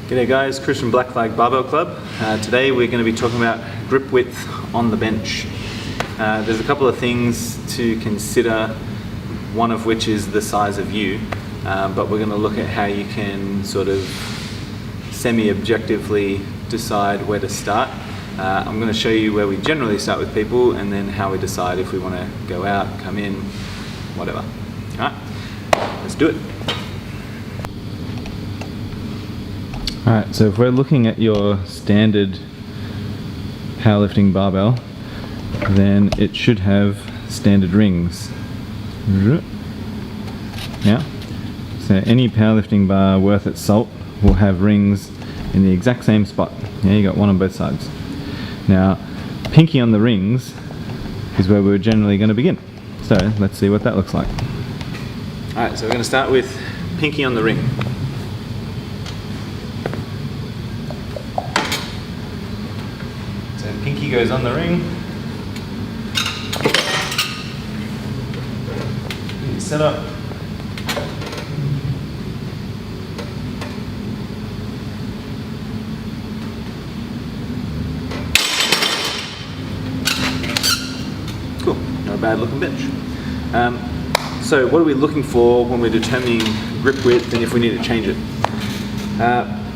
G'day guys, Chris from Black Flag Barbell Club. Today we're going to be talking about grip width on the bench. There's a couple of things to consider, one of which is the size of you, but we're going to look at how you can sort of semi-objectively decide where to start. I'm going to show you where we generally start with people and then how we decide if we want to go out, come in, whatever. Alright, let's do it. Alright, so if we're looking at your standard powerlifting barbell, then it should have standard rings. Yeah. So any powerlifting bar worth its salt will have rings in the exact same spot. Yeah, you got one on both sides. Now, pinky on the rings is where we're generally going to begin. So let's see what that looks like. Alright, so we're going to start with pinky on the ring. So pinky goes on the ring. Set up. Cool, not a bad looking bench. So what are we looking for when we're determining grip width and if we need to change it?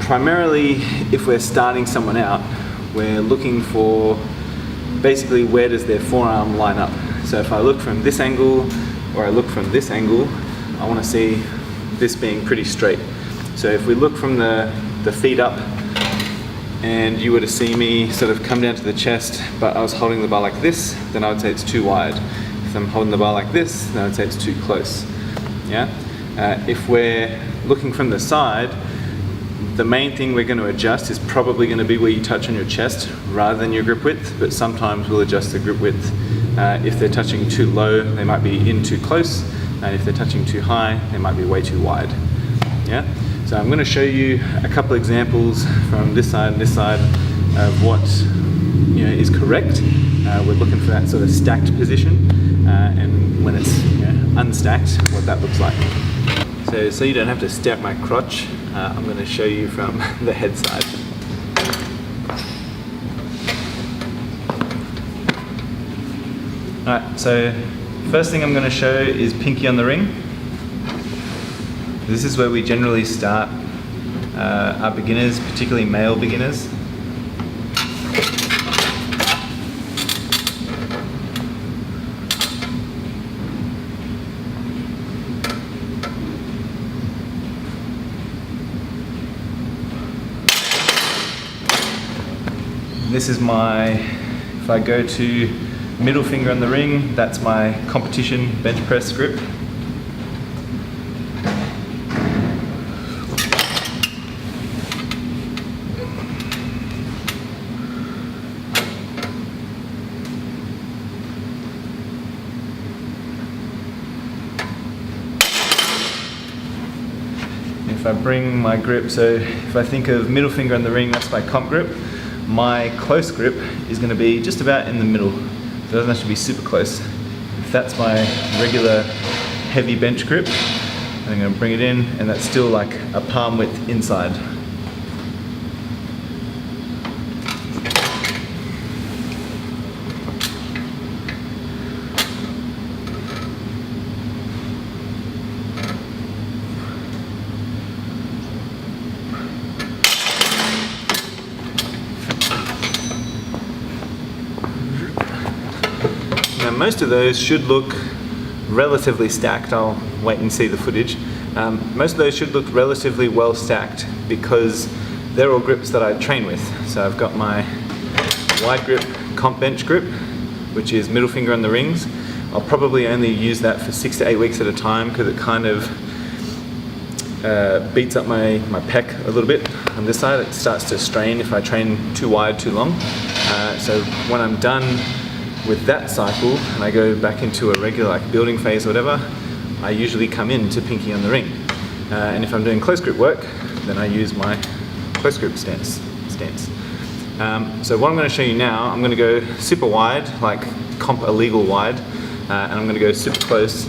Primarily, if we're starting someone out, we're looking for basically where does their forearm line up. So if I look from this angle or I look from this angle, I want to see this being pretty straight. So if we look from the feet up and you were to see me sort of come down to the chest but I was holding the bar like this, then I would say it's too wide. If I'm holding the bar like this, then I would say it's too close. Yeah? If we're looking from the side, the main thing we're going to adjust is probably going to be where you touch on your chest rather than your grip width, but sometimes we'll adjust the grip width. If they're touching too low, they might be in too close, and if they're touching too high, they might be way too wide. Yeah? So I'm going to show you a couple examples from this side and this side of what is correct. We're looking for that sort of stacked position, and when it's unstacked, what that looks like. So you don't have to stare at my crotch, I'm going to show you from the head side. Alright, so first thing I'm going to show is pinky on the ring. This is where we generally start our beginners, particularly male beginners. This is if I go to middle finger on the ring, that's my competition bench press grip. If I bring my grip, so if I think of middle finger on the ring, that's my comp grip. My close grip is going to be just about in the middle. It doesn't have to be super close. If that's my regular heavy bench grip, I'm going to bring it in, and that's still like a palm width inside. Now most of those should look relatively stacked. I'll wait and see the footage. Most of those should look relatively well stacked because they're all grips that I train with. So I've got my wide grip comp bench grip, which is middle finger on the rings. I'll probably only use that for 6 to 8 weeks at a time because it kind of beats up my pec a little bit. On this side it starts to strain if I train too wide too long. So when I'm done with that cycle and I go back into a regular like building phase or whatever, I usually come in to pinky on the ring. And if I'm doing close grip work, then I use my close grip stance. So what I'm going to show you now, I'm going to go super wide, like comp illegal wide, and I'm going to go super close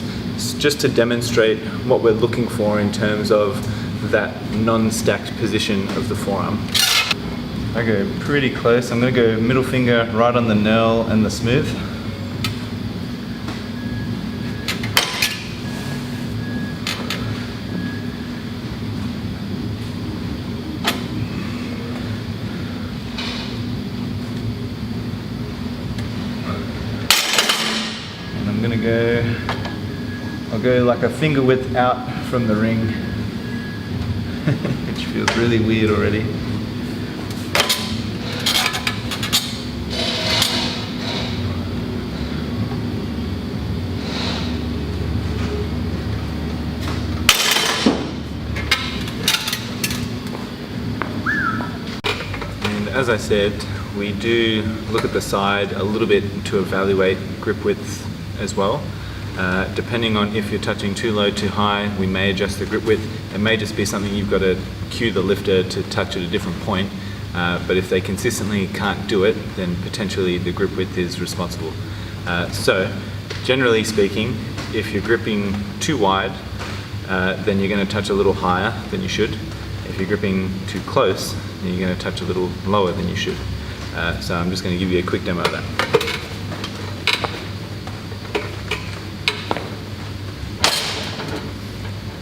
just to demonstrate what we're looking for in terms of that non-stacked position of the forearm. I go pretty close. I'm going to go middle finger right on the knurl and the smooth. And I'm going to go, I'll go like a finger width out from the ring, which feels really weird already. As I said, we do look at the side a little bit to evaluate grip width as well. Depending on if you're touching too low, too high, we may adjust the grip width. It may just be something you've got to cue the lifter to touch at a different point. But if they consistently can't do it, then potentially the grip width is responsible. So, generally speaking, if you're gripping too wide, then you're going to touch a little higher than you should. If you're gripping too close, then you're going to touch a little lower than you should. So I'm just going to give you a quick demo of that.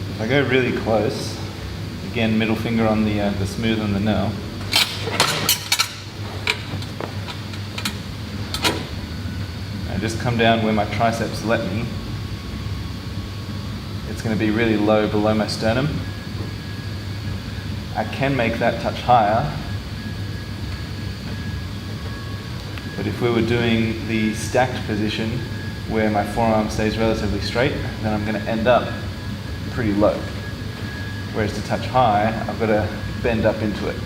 If I go really close, again middle finger on the smooth and the knurl. And just come down where my triceps let me. It's going to be really low below my sternum. I can make that touch higher, but if we were doing the stacked position where my forearm stays relatively straight, then I'm going to end up pretty low. Whereas to touch high, I've got to bend up into it.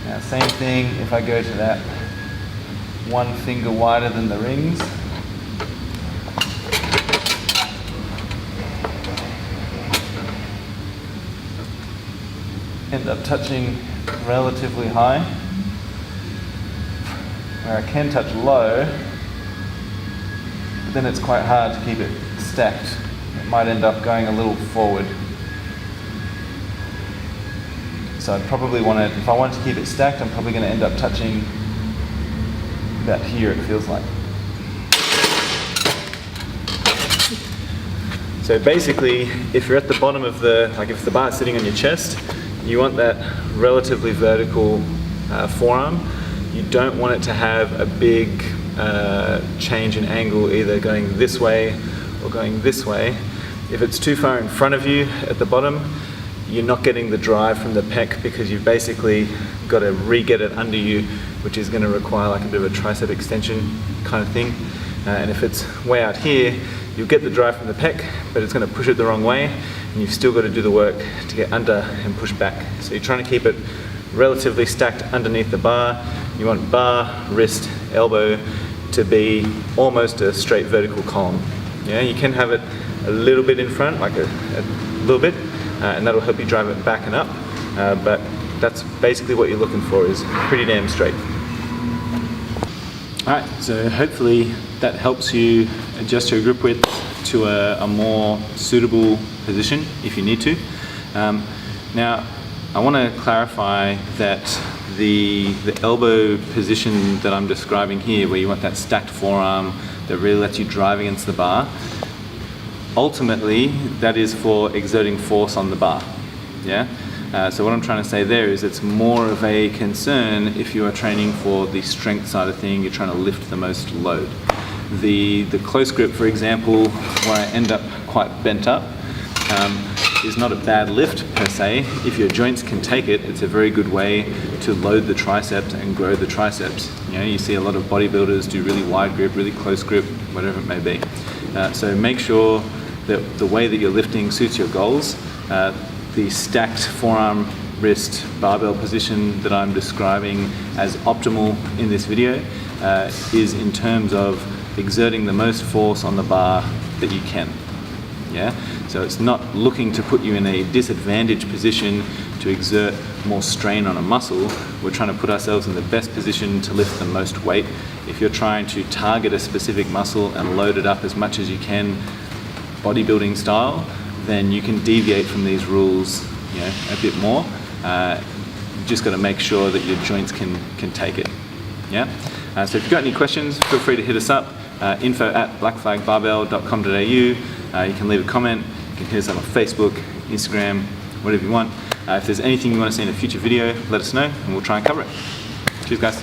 Now same thing if I go to that one finger wider than the rings. End up touching relatively high, where I can touch low, but then it's quite hard to keep it stacked. It might end up going a little forward. So I'd probably want to, if I want to keep it stacked, I'm probably going to end up touching about here, it feels like. So basically, if you're at the bottom of the, like if the bar is sitting on your chest, you want that relatively vertical forearm. You don't want it to have a big change in angle, either going this way or going this way. If it's too far in front of you at the bottom, you're not getting the drive from the pec because you've basically got to re-get it under you, which is going to require like a bit of a tricep extension kind of thing. And if it's way out here, you'll get the drive from the pec, but it's going to push it the wrong way, and you've still got to do the work to get under and push back. So you're trying to keep it relatively stacked underneath the bar. You want bar, wrist, elbow to be almost a straight vertical column. Yeah, you can have it a little bit in front, like a little bit, and that'll help you drive it back and up. But that's basically what you're looking for, is pretty damn straight. Alright, so hopefully that helps you adjust your grip width to a more suitable position if you need to. Now, I want to clarify that the elbow position that I'm describing here, where you want that stacked forearm that really lets you drive against the bar, ultimately that is for exerting force on the bar. Yeah? So what I'm trying to say there is it's more of a concern if you are training for the strength side of thing, you're trying to lift the most load. The close grip, for example, where I end up quite bent up, is not a bad lift per se. If your joints can take it, it's a very good way to load the triceps and grow the triceps. You know, you see a lot of bodybuilders do really wide grip, really close grip, whatever it may be. So make sure that the way that you're lifting suits your goals. The stacked forearm, wrist, barbell position that I'm describing as optimal in this video is in terms of exerting the most force on the bar that you can. Yeah? So it's not looking to put you in a disadvantaged position to exert more strain on a muscle. We're trying to put ourselves in the best position to lift the most weight. If you're trying to target a specific muscle and load it up as much as you can, bodybuilding style, then you can deviate from these rules, you know, a bit more. You just got to make sure that your joints can take it. Yeah. So if you've got any questions, feel free to hit us up. info@blackflagbarbell.com.au. You can leave a comment. You can hit us up on Facebook, Instagram, whatever you want. If there's anything you want to see in a future video, let us know and we'll try and cover it. Cheers, guys.